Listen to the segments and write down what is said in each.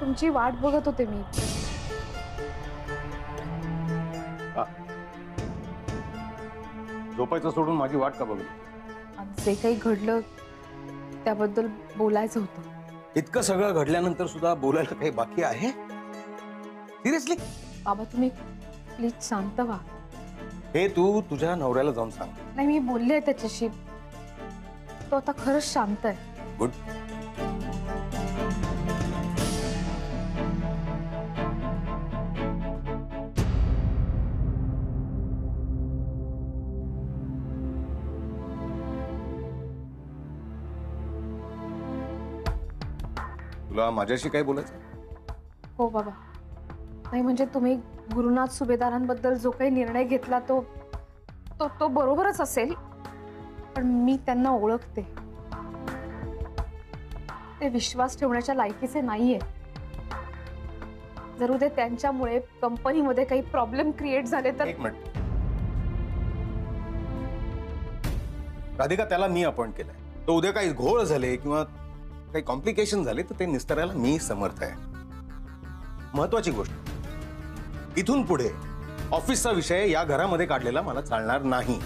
तुमची वाट बघत होते मी. झोपायचं सोडून माझी वाट का बघली? जे काही घडलं त्याबद्दल बोलायचं होतं. इतकं सगळं घडल्यानंतर सुद्धा बोलायला काही बाकी आहे? सिरियसली? बाबा तुम्ही प्लीज शांत व्हा. हे तू तुझ्या नवऱ्याला जाऊन सांग. नाही मी बोलले त्याच्याशी, तो आता खरंच शांत आहे. गुड. तुला माझ्याशी काय बोलायचं? हो बाबा. नाही म्हणजे तुम्ही गुरुनाथ सुभेदारांबद्दल जो काही निर्णय घेतला तो तो तो बरोबरच असेल, पण मी त्यांना ओळखते. ते विश्वास ठेवण्याच्या लायकीचे नाहीये. जर उद्या त्यांच्यामुळे कंपनीमध्ये काही प्रॉब्लेम क्रिएट झाले तर. एक मिनिट राधिका, त्याला मी अपॉइंट केलंय. तो उद्या काही घोळ झाले किंवा काही कॉम्प्लिकेशन झाले तर ते निस्तारायला मी समर्थ आहे. महत्वाची गोष्ट, इथून पुढे ऑफिसचा विषय या घरामध्ये काढलेला मला चालणार नाही.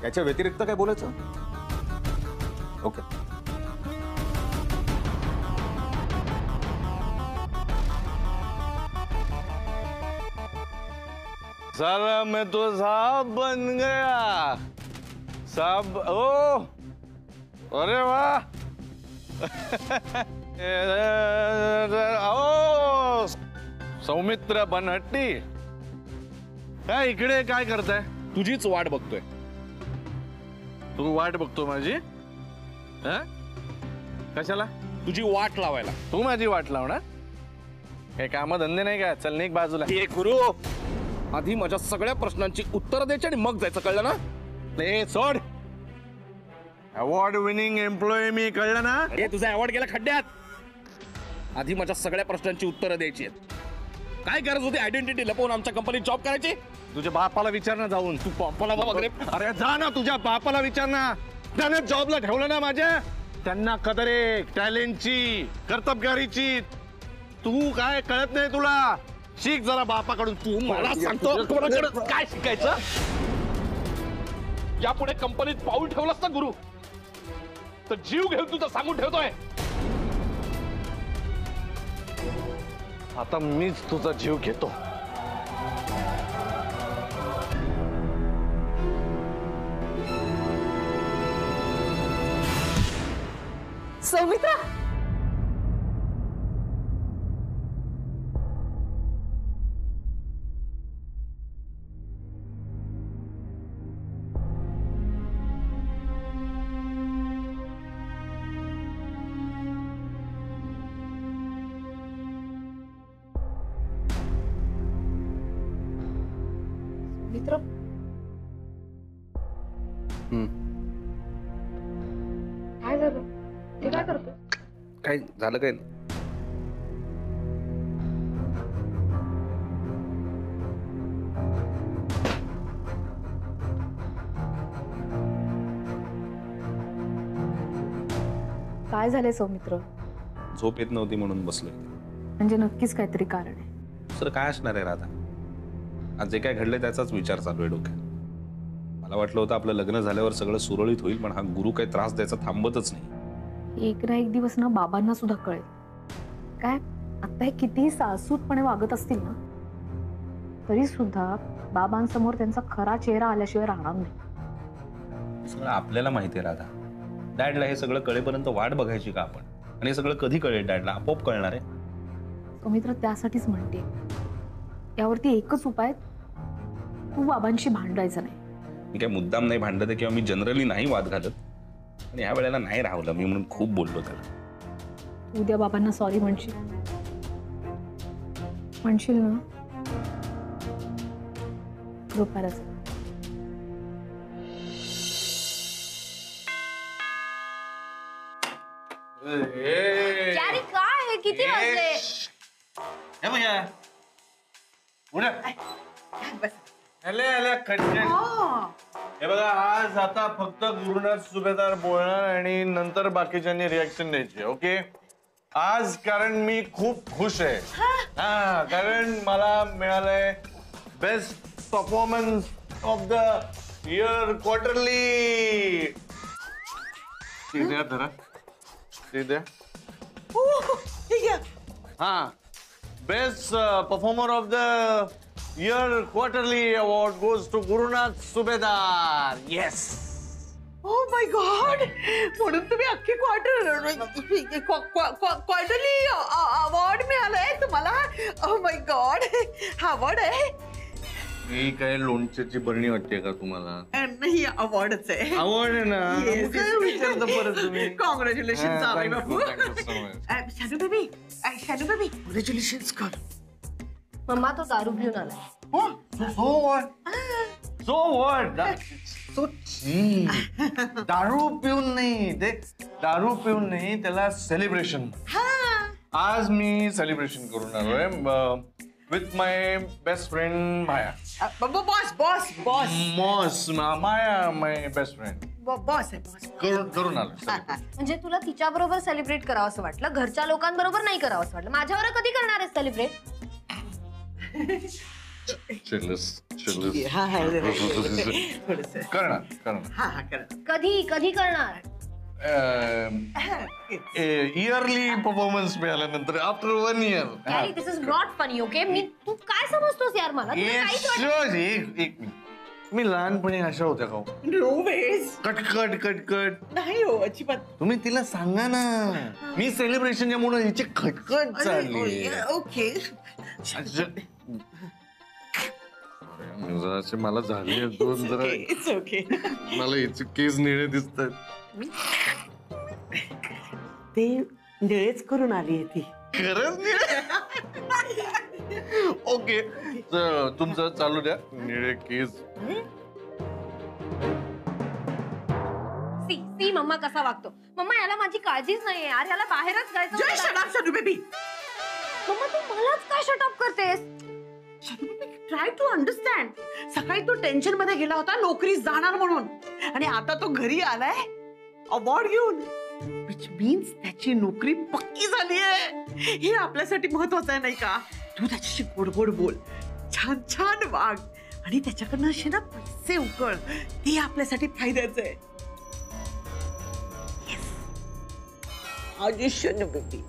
याच्या व्यतिरिक्त काय बोलायचं? ओके. साला मैं तो साहब बन गया. साहब ओ, अरे वाह. ओ सौमित्र बनहट्टी, काय इकडे काय करताय? तुझीच वाट बघतोय. तू वाट बघतो माझी? कशाला? तुझी वाट लावायला. तू माझी वाट लावणार? काही काम धंदे नाही का? चल निघ बाजूला. हे गुरु, आधी माझ्या सगळ्या प्रश्नांची उत्तर द्यायची आणि मग जायचं, कळलं ना? ए सोड. अवॉर्ड विनिंग एम्प्लॉई मी, कळलं ना? हे तुझा अवॉर्ड गेला खड्ड्यात. आधी माझ्या सगळ्या प्रश्नांची उत्तरं द्यायची आहेत. काय गरज होती आयडेंटिटी लपवून आमच्या कंपनीत जॉब करायची? तुझ्या बापाला विचार ना जाऊन. तू बापाला वगैरे. अरे जा ना, तुझ्या बापाला विचार ना. त्याने जॉबला ठेवलं ना माझ्या. त्यांना कदर आहे टॅलेंटची, कर्तबगारीची. तू काय कळत नाही तुला? शिक जरा बापाकडून. तू मला सांगतो काय शिकायचं? यापुढे कंपनीत पाऊल ठेवलंस ना गुरु, तर जीव घेऊन तुझं सांगून ठेवतोय. आता मीच तुझा जीव घेतो. सौमित्रा, मित्र काय झालं? ते काय करतो? काय झालं? काय काय झालंय सौमित्र? झोप येत नव्हती म्हणून बसलोय. म्हणजे नक्कीच काहीतरी कारण आहे. सर काय असणार आहे राधा? आज जे काय घडलंय त्याचाच विचार चालू आहे डोक्यात. मला वाटलं होतं आपलं लग्न झाल्यावर सगळं सुरळीत होईल, पण हा गुरु काही त्रास द्यायचा थांबतच नाही. एक ना एक दिवस ना बाबांना सुद्धा कळेल. काय आता हे किती सासूतपणे वागत असतील ना, तरी सुद्धा बाबांसमोर त्यांचा खरा चेहरा आल्याशिवाय राहणार नाही. सगळं आपल्याला माहिती आहे राधा. डॅडला हे सगळं कळेपर्यंत वाट बघायची का आपण? आणि हे सगळं कधी कळेल डॅडला? आपोआप कळणार आहे. सौमित्र, त्यासाठीच म्हणते यावरती एकच उपाय, तू बाबांशी भांडायचं नाही. मी काय मुद्दाम नाही भांडत आहे किंवा मी जनरली नाही वाद घालत, पण ह्या वेळेला नाही राहलं मी म्हणून खूप बोललो त्याला. उद्या बाबांना सॉरी म्हणशील ना? रुपालाच काय हे किती वाजले? हे बघा उड्या. हे बघा, आज आता फक्त गुरुनाथ सुभेदार बोलणार आणि नंतर बाकीच्यांनी रिॲक्शन द्यायची. ओके, आज कारण मी खूप खुश आहे. हा, कारण मला मिळालंय best performance of the year quarterly. द्या जरा ते द्या. हा, best performer of the year quarterly award goes to Gurunath Subhedar. Yes. Oh my God, म्हणून तुम्ही अख्खी क्वार्टरली अवॉर्ड मिळालाय तुम्हाला. ओ माय गॉड, हा अवॉर्ड आहे. ही काय लोणच्याची बरणी वाटते का तुम्हाला? नाही, अवॉर्डच आहे. आवड आहे ना. Yes, काय yes. विचारता परत तुम्ही? कॉंग्रॅच्युलेशन जावई Thank you, बाबू. thank you so much. Shanu baby congratulation कर. मम्मा तो दारू पिऊन आलाय. So what? So what? So cheap. दारू पिऊन नाही, ते दारू पिऊन नाही, त्याला सेलिब्रेशन. आज मी सेलिब्रेशन करून आलोय with my best friend Maya. Boss Maya my best friend. Boss आहे बॉस. करून आलोय. म्हणजे तुला तिच्या बरोबर सेलिब्रेट करावं असं वाटलं, घरच्या लोकांबरोबर नाही करावं असं वाटलं. माझ्यावर कधी करणार आहे सेलिब्रेट? करणार. कधी करणार? इयरली परफॉर्मन्स मिळाल्यानंतर after 1 year. Daddy, this is not funny. Okay, तू काय समजतोस यार मला? तुला काहीच वाटत एक मिनिट. तुम्ही लहानपणी अशा होत्या का? No ways. कटकट नाही हो, अजिबात. तुम्ही तिला सांगा ना, मी सेलिब्रेशनच्या मुळे हिची खटखट चालली. ओके. जरासे मला झाले दोन जरा. It's okay. मला हिचे केस निळे दिसतात. ते निळेच करून आली ती. खरंच निळे? ओके, तुमचं चालू द्या. निळे केस. सी मम्मा कसा वागतो. मम्मा, याला माझी काळजीच नाहीये यार. याला बाहेरच जायचं. Jai shut up Shanu baby. Mamma, तू मलाच काय शट अप करतेस? Shanu baby, try to understand. सकाळी तो टेन्शन मध्ये गेला होता नोकरी जाणार म्हणून, आणि आता तो घरी आलाय अवॉर्ड घेऊन, विच मीन्स त्याची नोकरी पक्की झाली आहे. हे आपल्यासाठी महत्वाचं आहे नाही का? तू त्याच्याशी गोड गोड बोल, छान छान वाग, आणि त्याच्याकडनं असे ना पैसे उकळ. ते आपल्यासाठी फायद्याचं आहे. आजी शानू बेबी.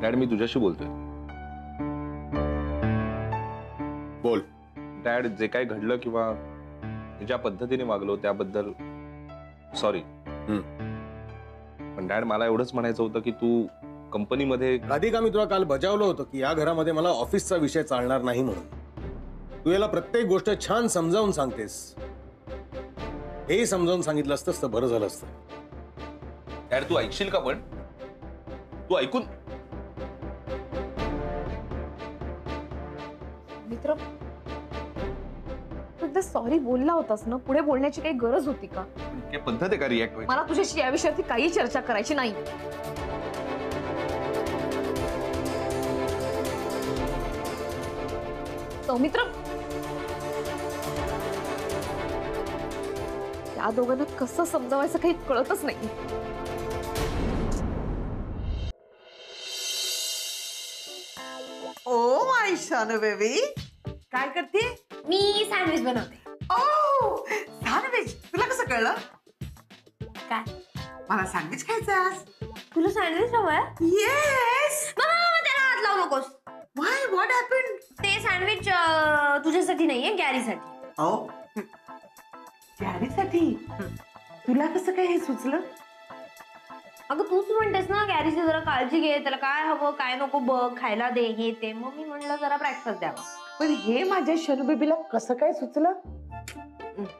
डॅड, मी तुझ्याशी बोलतोय. बोल. डॅड, जे काय घडलं किंवा ज्या पद्धतीने वागलो त्याबद्दल सॉरी. पण डॅड, मला एवढंच म्हणायचं होतं की तू कंपनीमध्ये. राधिका, मी तुला काल बजावलं होतं की या घरामध्ये मला ऑफिसचा विषय चालणार नाही म्हणून. तू याला प्रत्येक गोष्ट छान समजावून सांगतेस. हेही समजावून सांगितलं असतंस तर बरं झालं असतं. डॅड, तू ऐकशील का? पण तू ऐकून. मित्र, तू एकदा सॉरी बोलला होतास ना, पुढे बोलण्याची काही गरज होती का? काय पद्धत आहे का रिॲक्ट व्हायची? मला तुझ्याशी या विषयावरती काही चर्चा करायची नाही. सौमित्र, त्या दोघांना कसं समजावायचं काही कळतच नाही. ओ माय शानू बेबी, काय करते? मी सँडविच बनवते. ओ सँडविच, तुला कसं कळलं? काय? मला सँडविच खायचं आज. तुला सँडविच हवंय? येस. त्याला हात लावू नकोस. व्हाय व्हॉट हॅपन्ड? ते सँडविच तुझ्यासाठी नाहीये, गॅरीसाठी. ओ गॅरीसाठी? तुला कसं काय हे सुचलं? अगं तूच म्हणतेस ना गॅरीची जरा काळजी घे, त्याला काय हवं काय नको बघ, खायला दे हे ते. मग मी म्हणलं जरा ब्रेकफास्ट द्यावा. पण हे माझ्या शनू बेबीला कसं काय सुचलं?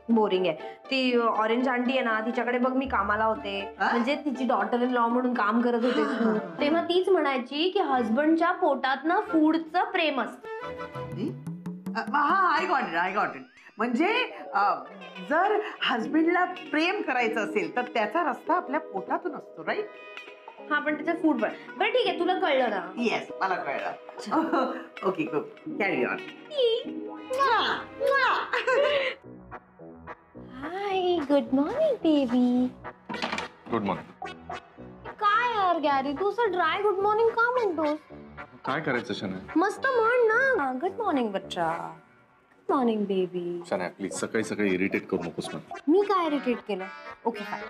बोरिंग आहे. ती ऑरेंज आंटी आहे ना, तिच्याकडे बघ मी कामाला होते, म्हणजे तिची डॉटर इन लॉ म्हणून काम करत होते. तेव्हा तीच म्हणायची की हजबंडच्या पोटात ना फूडचं प्रेम असतं. हा, आय गॉट इट. म्हणजे जर हजबंडला प्रेम करायचं असेल तर त्याचा रस्ता आपल्या पोटातून असतो, राईट? हा, पण त्याचं फूड पण. बरं ठीक आहे, तुला कळलं ना? येस, मला कळलं. Okay, good. Carry on. High, good morning baby. Good morning. काय यार गॅरी, तू असं ड्राय गुड मॉर्निंग का म्हणतोस? काय करायचं शना? मस्त म्हण ना. गुड मॉर्निंग बच्चा. Good morning baby. शना प्लीज सकाळी सकाळी इरिटेट करू नकोस मला. मी काय इरिटेट केलं? Okay fine.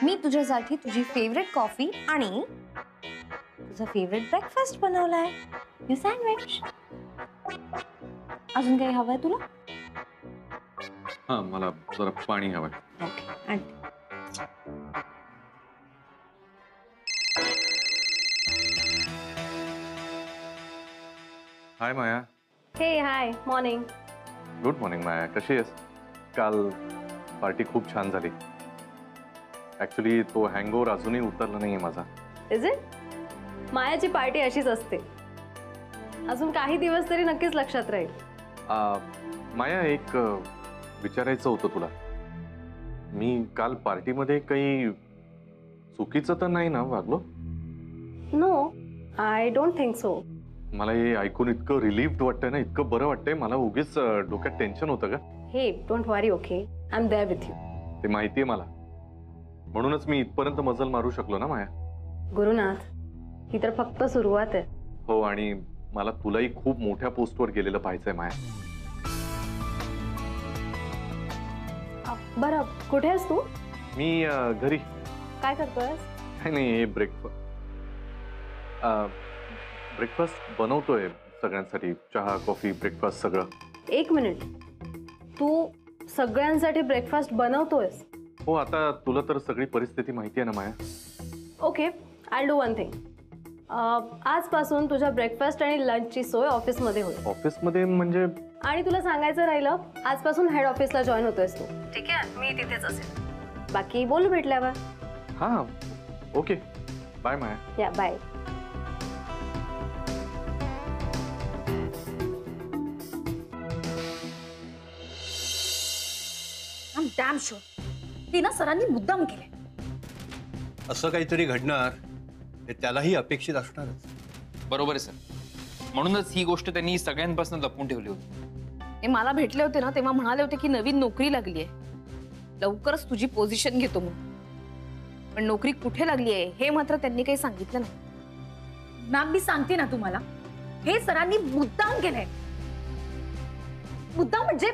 मी तुझ्यासाठी तुझी फेवरेट कॉफी आणि तुझा फेवरेट ब्रेकफास्ट बनवलाय. हे सँडविच. अजून काही हवंय तुला? हा, मला जरा पाणी हवंय. ओके. हाय माया. हे हाय, मॉर्निंग. गुड मॉर्निंग माया, कशी आहेस? काल पार्टी खूप छान झाली. ऍक्च्युली तो हँगओव्हर अजूनही उतरला नाहीये माझा. Is it? मायाची पार्टी अशीच असते. अजून काही दिवस तरी नक्कीच लक्षात राहील. माया, एक विचारायचं होतं तुला. मी काल पार्टीमध्ये काही चुकीचं तर नाही ना वागलो? No, I don't think so. मला हे ऐकून इतकं रिलीव्ड वाटतंय ना, इतकं बरं वाटतंय. मला उगीच डोक्यात टेन्शन होतं का? Hey don't worry, okay? I am there with you. ते माहितीये मला, म्हणूनच मी इथपर्यंत मजल मारू शकलो ना माया. गुरुनाथ, ही तर फक्त सुरुवात आहे. हो, आणि मला तुलाही खूप मोठ्या पोस्टवर गेलेलं पाहायचंय माया. बरं, कुठे आहेस तू? मी घरी. काय करतोयस? नाही, हे ब्रेकफास्ट बनवतोय सगळ्यांसाठी. चहा, कॉफी, ब्रेकफास्ट सगळं. एक मिनिट, तू सगळ्यांसाठी ब्रेकफास्ट बनवतोयस? हो, आता तुला तर सगळी परिस्थिती माहिती आहे ना Maya. Okay, I do one thing. आजपासून तुझ्या ब्रेकफास्ट आणि लंचची सोय ऑफिसमध्ये होईल. ऑफिसमध्ये म्हणजे? आणि तुला सांगायचं राहिलं, आजपासून हेड ऑफिसला जॉईन होतोयस तू. ठीक आहे, मी तिथेच असेल. बाकी बोलू भेटल्यावर. हा, ओके. बाय माया. या, बाय. डॅम शुअर ती ना सरांनी मुद्दाम केले. असं काहीतरी घडणार हे त्यालाही अपेक्षित असणारच. बरोबर आहे सर. म्हणूनच ही गोष्ट त्यांनी सगळ्यांपासून लपवून ठेवली होती. ते मला भेटले होते ना, तेव्हा म्हणाले होते की नवीन नोकरी लागली आहे, लवकरच तुझी पोझिशन घेतो म्हणून. पण नोकरी कुठे लागली आहे हे मात्र त्यांनी काही सांगितलं नाही. मॅम, मी सांगते ना तुम्हाला, हे सरांनी मुद्दाम केलंय. मुद्दाम म्हणजे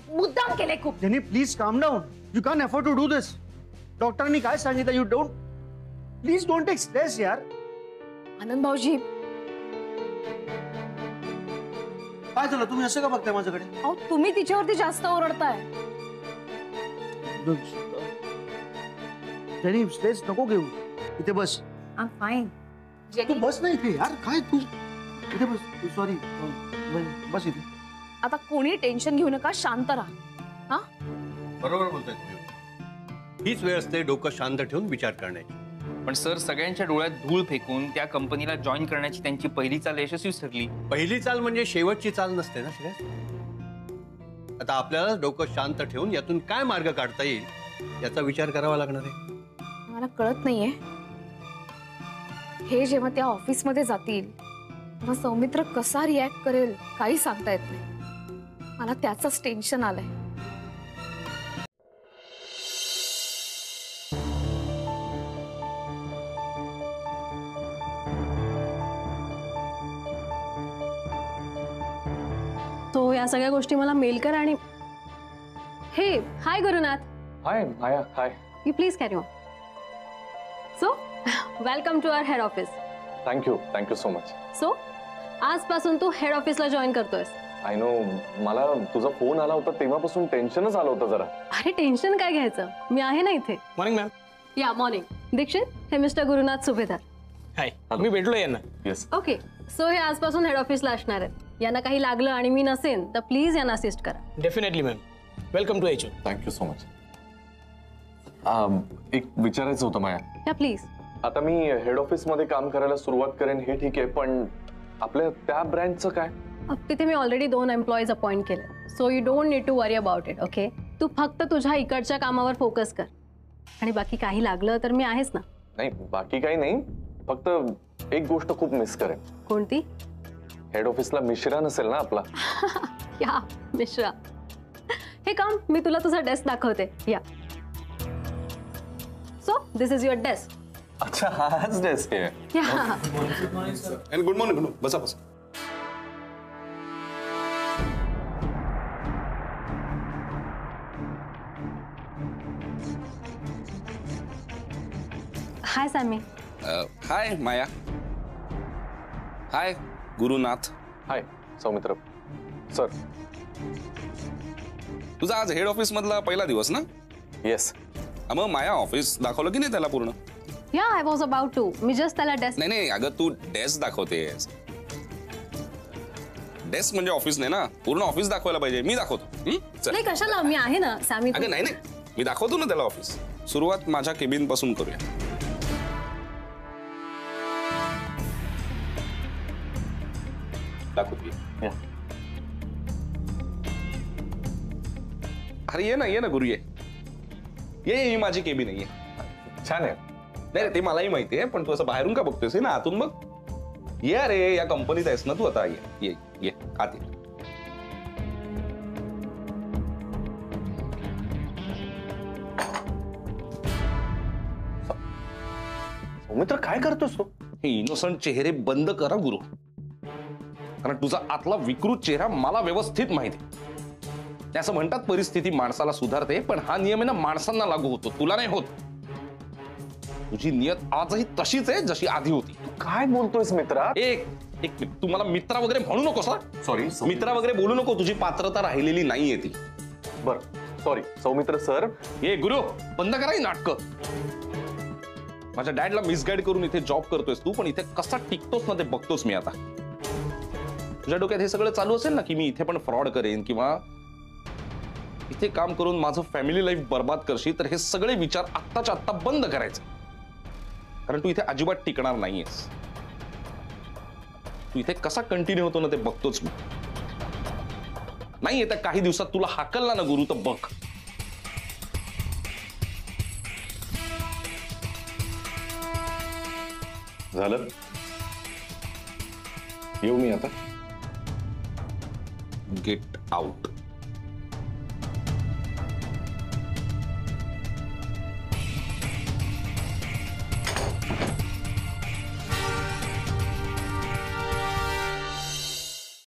मुद्दाम केलंय खूप. Jenny, please calm down. You can afford to do this. डॉक्टरांनी काय सांगितलं? You don't, please don't take stress यार. आनंद भाऊजी, काय झालं? तुम्ही असं का बघताय माझ्याकडे? अहो, तुम्ही तिच्यावरती जास्त ओरडताय. जेनी, स्ट्रेस नको घेऊ. इथे बस. I am fine. तू बस ना इथे यार. काय तू इथे बस. सॉरी, बस इथे. आता कोणी टेन्शन घेऊ नका, शांत राहा. हा, बरोबर बोलताय तुम्ही. हीच वेळ असते डोकं शांत ठेवून विचार करण्याची. पण सर, सगळ्यांच्या डोळ्यात धूळ फेकून त्या कंपनीला जॉईन करण्याची त्यांची पहिली चाल यशस्वी ठरली. पहिली चाल म्हणजे शेवटची चाल नसते ना श्रेयस. आता आपल्याला डोकं शांत ठेवून यातून काय मार्ग काढता येईल याचा विचार करावा लागणार आहे. मला कळत नाहीये, हे जेव्हा त्या ऑफिसमध्ये जातील तेव्हा सौमित्र कसा रिॲक्ट करेल काही सांगता येत नाही. मला त्याचंच टेन्शन आलंय. तो या सगळ्या गोष्टी मला मेल कर. आणि हे हाय गुरुनाथ. हाय माया. हाय. You please carry on. So, welcome to our head office. Thank you so much. So, आजपासून तू हेड ऑफिसला जॉईन करतोयस. आय नो, मला तुझा फोन आला होता तेव्हापासून टेन्शनच आलं होतं जरा. अरे टेन्शन काय घ्यायचं, मी आहे ना इथे. Morning ma'am. या मॉर्निंग. दीक्षित, हे मिस्टर गुरुनाथ सुभेदार. हाय, मी भेटलो यांना. येस. ओके, सो हे आजपासून हेड ऑफिसला असणार आहेत. यांना काही लागलं आणि मी नसेन तर प्लीज यांना असिस्ट करा. Definitely ma'am. Welcome to H. Thank you so much. एक विचारायचं होतं माया. या प्लीज. आता मी हेड ऑफिस मध्ये काम करायला सुरुवात करेन हे ठीक आहे, पण आपल्या त्या ब्रँचचं काय? तिथे मी ऑलरेडी 2 एम्प्लॉईज अपॉइंट केले. So you don't need to worry about it. Okay, तू फक्त तुझ्या इकडच्या कामावर फोकस कर आणि बाकी काही लागलं तर मी आहेच ना. नाही, बाकी काही नाही, फक्त एक गोष्ट खूप मिस करेन. कोणती? हेड ऑफिसला मिश्रा नसेल ना आपला? या मिश्रा. हे काम, मी तुला तुझा डेस्क दाखवते. या. So this is your desk. अच्छा, हाच डेस्क आहे. या. Good morning. बसा बसा. हाय सॅमी. हाय माया. हाय गुरुनाथ. हाय सौमित्र सर. तुझा आज हेड ऑफिस मधला पहिला दिवस ना? येस. मग माया ऑफिस दाखवलं की नाही त्याला पूर्ण? Yeah, I was about to. मी जस्ट त्याला डेस्क. नाही अगं, तू डेस्क दाखवतेस. डेस्क म्हणजे ऑफिस नाही ना, पूर्ण ऑफिस दाखवायला पाहिजे. मी दाखवतो. चल. नाही कशाला, मी आहे ना सॅमी. अगं नाही, मी दाखवतो ना त्याला ऑफिस. सुरुवात माझ्या केबिन पासून करूया. दाखवतो. अरे ये ना गुरु, ये ही माझी केबिन आहे. छान आहे. नाही ते मलाही माहिती आहे, पण तू असं बाहेरून का बघतोयस ना, आतून बघ. ये अरे, या कंपनीत आहेस ना तू आता. ये आत ये. सौमित्र काय करतोस तू? हे इनोसंट चेहरे बंद करा गुरु, कारण तुझा आतला विकृत चेहरा मला व्यवस्थित माहिती आहे. ते असं म्हणतात परिस्थिती माणसाला सुधारते, पण हा नियम आहे ना माणसांना लागू होतो, तुला नाही होत. तुझी नियत आजही तशीच आहे जशी आधी होती. काय बोलतोयस मित्रा? एक तू मला मित्रा वगैरे म्हणू नकोस. सॉरी. मित्रा वगैरे बोलू नको, तुझी पात्रता राहिलेली नाहीये ती. बर सॉरी सौमित्र सर. हे गुरु, बंद करा ही नाटकं. माझ्या डॅडला मिसगाईड करून इथे जॉब करतोयस तू, पण इथे कसा टिकतोस ना ते बघतोस मी आता. तुझ्या डोक्यात हे सगळं चालू असेल ना की मी इथे पण फ्रॉड करेन किंवा इथे काम करून माझं फॅमिली लाईफ बर्बाद करशील, तर हे सगळे विचार आत्ताच्या आत्ता बंद करायचे, कारण तू इथे अजिबात टिकणार नाहीयेस. तू इथे कसा कंटिन्यू होतो ना ते बघतोच मी. नाही येत्या काही दिवसात तुला हाकलला ना गुरु तर बघ. झालं? येऊ मी आता? Get out.